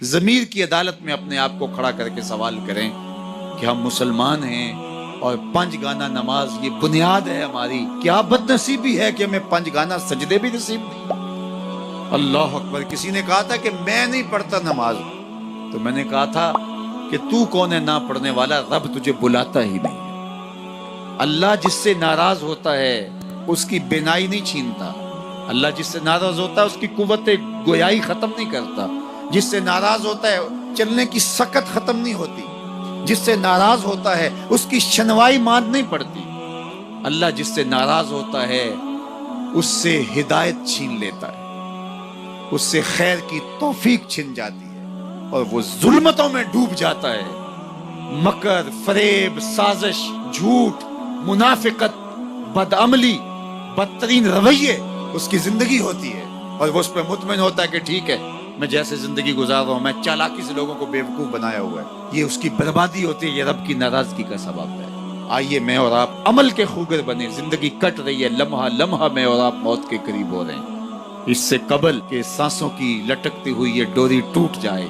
ضمیر کی عدالت میں اپنے آپ کو کھڑا کر کے سوال کریں کہ ہم مسلمان ہیں اور 5 گانا نماز یہ بنیاد ہے ہماری. کیا بد نصیبی ہے کہ ہمیں 5 گانا سجدے بھی نصیب نہیں. اللہ اکبر. کسی نے کہا تھا کہ میں نہیں پڑھتا نماز، تو میں نے کہا تھا کہ تو کون ہے نہ پڑھنے والا، رب تجھے بلاتا ہی نہیں. اللہ جس سے ناراض ہوتا ہے اس کی بینائی نہیں چھینتا. اللہ جس سے ناراض ہوتا ہے اس کی قوت گویائی ختم نہیں کرتا. جس سے ناراض ہوتا ہے چلنے کی سکت ختم نہیں ہوتی. جس سے ناراض ہوتا ہے اس کی شنوائی ماند نہیں پڑتی. اللہ جس سے ناراض ہوتا ہے اس سے ہدایت چھین لیتا ہے، اس سے خیر کی توفیق چھن جاتی ہے اور وہ ظلمتوں میں ڈوب جاتا ہے. مکر، فریب، سازش، جھوٹ، منافقت، بدعملی، بدترین رویے اس کی زندگی ہوتی ہے، اور وہ اس پہ مطمئن ہوتا ہے کہ ٹھیک ہے میں جیسے زندگی گزار رہا ہوں، میں چالاکی سے لوگوں کو بیوقوف بنایا ہوا ہے. یہ اس کی بربادی ہوتی ہے، یہ رب کی ناراضگی کا سبب ہے. آئیے میں اور آپ عمل کے خوگر بنے. زندگی کٹ رہی ہے، لمحہ لمحہ میں اور آپ موت کے قریب ہو رہے ہیں. اس سے قبل کہ سانسوں کی لٹکتی ہوئی یہ ڈوری ٹوٹ جائے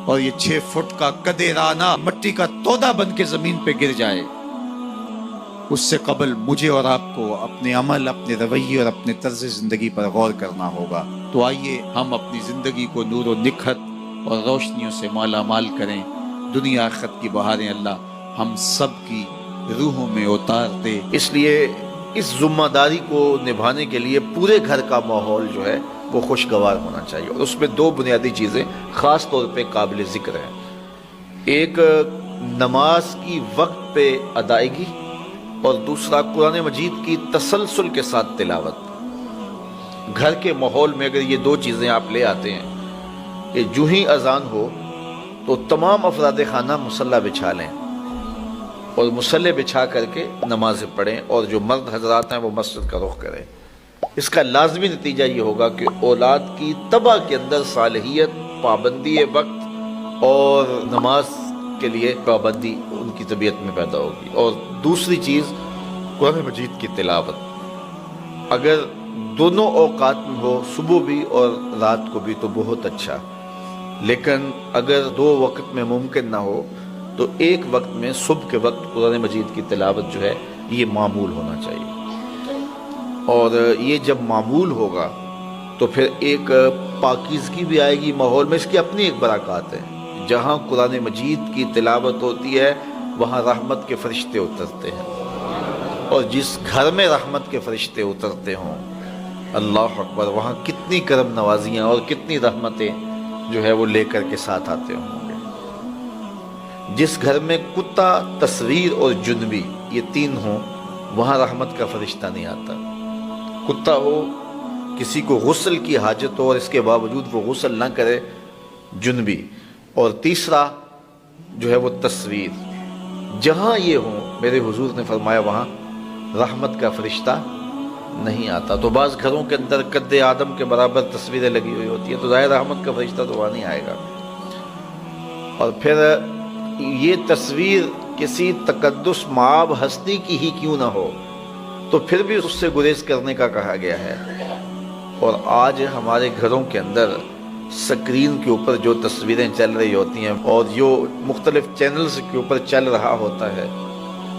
اور یہ 6 فٹ کا قدِ رعنا مٹی کا تودا بن کے زمین پہ گر جائے، اس سے قبل مجھے اور آپ کو اپنے عمل، اپنے رویے اور اپنے طرز زندگی پر غور کرنا ہوگا. تو آئیے ہم اپنی زندگی کو نور و نکھت اور روشنیوں سے مالا مال کریں. دنیا آخرت کی بہاریں اللہ ہم سب کی روحوں میں اتار دے. اس لیے اس ذمہ داری کو نبھانے کے لیے پورے گھر کا ماحول جو ہے وہ خوشگوار ہونا چاہیے، اور اس میں 2 بنیادی چیزیں خاص طور پہ قابل ذکر ہیں. ایک نماز کی وقت پہ ادائیگی، اور دوسرا قرآن مجید کی تسلسل کے ساتھ تلاوت. گھر کے ماحول میں اگر یہ 2 چیزیں آپ لے آتے ہیں کہ جو ہی اذان ہو تو تمام افراد خانہ مصلی بچھا لیں اور مصلی بچھا کر کے نمازیں پڑھیں، اور جو مرد حضرات ہیں وہ مسجد کا رخ کریں. اس کا لازمی نتیجہ یہ ہوگا کہ اولاد کی طبع کے اندر صالحیت، پابندی وقت اور نماز کے لیے پابندی ان کی طبیعت میں پیدا ہوگی. اور دوسری چیز قرآن مجید کی تلاوت. اگر دونوں اوقات میں ہو، صبح بھی اور رات کو بھی، تو بہت اچھا. لیکن اگر 2 وقت میں ممکن نہ ہو تو ایک وقت میں صبح کے وقت قرآن مجید کی تلاوت جو ہے یہ معمول ہونا چاہیے. اور یہ جب معمول ہوگا تو پھر ایک پاکیزگی بھی آئے گی ماحول میں. اس کی اپنی ایک برکات ہے. جہاں قرآن مجید کی تلاوت ہوتی ہے وہاں رحمت کے فرشتے اترتے ہیں، اور جس گھر میں رحمت کے فرشتے اترتے ہوں، اللہ اکبر، وہاں کتنی کرم نوازیاں اور کتنی رحمتیں جو ہے وہ لے کر کے ساتھ آتے ہوں گے. جس گھر میں کتا، تصویر اور جنبی یہ 3 ہوں وہاں رحمت کا فرشتہ نہیں آتا. کتا ہو، کسی کو غسل کی حاجت ہو اور اس کے باوجود وہ غسل نہ کرے، جنبی، اور تیسرا جو ہے وہ تصویر. جہاں یہ ہوں میرے حضور نے فرمایا وہاں رحمت کا فرشتہ نہیں آتا. تو بعض گھروں کے اندر قد آدم کے برابر تصویریں لگی ہوئی ہوتی ہیں، تو ظاہر رحمت کا فرشتہ تو وہاں نہیں آئے گا. اور پھر یہ تصویر کسی تقدس مآب ہستی کی ہی کیوں نہ ہو تو پھر بھی اس سے گریز کرنے کا کہا گیا ہے. اور آج ہمارے گھروں کے اندر سکرین کے اوپر جو تصویریں چل رہی ہوتی ہیں اور جو مختلف چینلز کے اوپر چل رہا ہوتا ہے،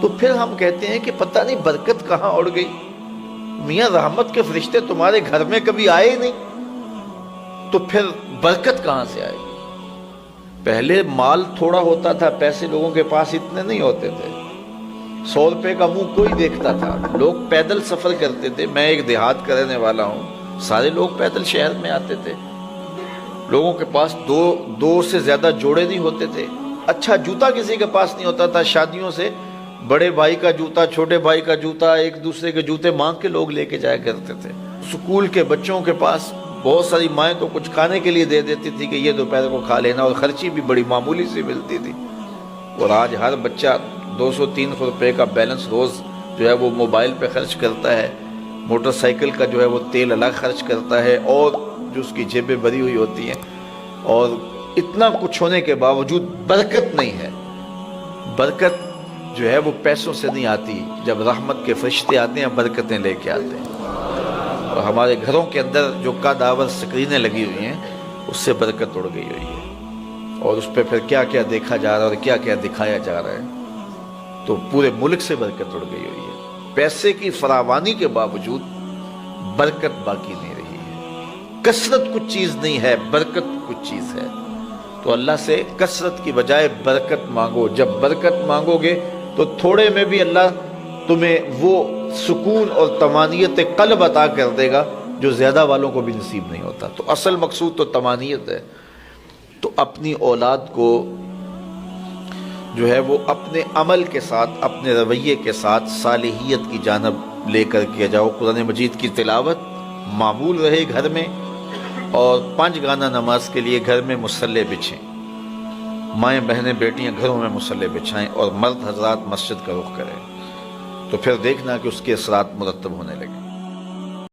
تو پھر ہم کہتے ہیں کہ پتہ نہیں برکت کہاں اڑ گئی. میاں رحمت کے فرشتے تمہارے گھر میں کبھی آئے نہیں تو پھر برکت کہاں سے آئے گی؟ پہلے مال تھوڑا ہوتا تھا، پیسے لوگوں کے پاس اتنے نہیں ہوتے تھے. 100 روپے کا منہ کوئی دیکھتا تھا. لوگ پیدل سفر کرتے تھے. میں ایک دیہات کا رہنے والا ہوں، سارے لوگ پیدل شہر میں آتے تھے. لوگوں کے پاس دو سے زیادہ جوڑے نہیں ہوتے تھے. اچھا جوتا کسی کے پاس نہیں ہوتا تھا. شادیوں سے بڑے بھائی کا جوتا، چھوٹے بھائی کا جوتا، ایک دوسرے کے جوتے مانگ کے لوگ لے کے جایا کرتے تھے. سکول کے بچوں کے پاس بہت ساری مائیں تو کچھ کھانے کے لیے دے دیتی تھی کہ یہ دوپہر کو کھا لینا، اور خرچی بھی بڑی معمولی سی ملتی تھی. اور آج ہر بچہ 200-300 روپے کا بیلنس روز جو ہے وہ موبائل پہ خرچ کرتا ہے. موٹر سائیکل کا جو ہے وہ تیل الگ خرچ کرتا ہے، اور جو اس کی جیبیں بھری ہوئی ہوتی ہیں. اور اتنا کچھ ہونے کے باوجود برکت نہیں ہے. برکت جو ہے وہ پیسوں سے نہیں آتی. جب رحمت کے فرشتے آتے ہیں برکتیں لے کے آتے ہیں. اور ہمارے گھروں کے اندر جو قد آور سکرینیں لگی ہوئی ہیں اس سے برکت اڑ گئی ہوئی ہے. اور اس پہ پھر کیا کیا دیکھا جا رہا ہے اور کیا کیا دکھایا جا رہا ہے، تو پورے ملک سے برکت اڑ گئی ہوئی ہے۔ پیسے کی فراوانی کے باوجود برکت باقی نہیں رہی ہے۔ کثرت کچھ چیز نہیں ہے، برکت کچھ چیز ہے۔ تو اللہ سے کثرت کی بجائے برکت مانگو۔ جب برکت مانگو گے تو تھوڑے میں بھی اللہ تمہیں وہ سکون اور طمانینت قلب عطا کر دے گا جو زیادہ والوں کو بھی نصیب نہیں ہوتا۔ تو اصل مقصود تو طمانینت ہے۔ تو اپنی اولاد کو جو ہے وہ اپنے عمل کے ساتھ، اپنے رویے کے ساتھ صالحیت کی جانب لے کر کے جاؤ۔ قرآن مجید کی تلاوت معمول رہے گھر میں، اور 5 گانا نماز کے لیے گھر میں مصلی بچھیں۔ مائیں بہنیں بیٹیاں گھروں میں مصلی بچھائیں، اور مرد حضرات مسجد کا رخ کریں، تو پھر دیکھنا کہ اس کے اثرات مرتب ہونے لگے۔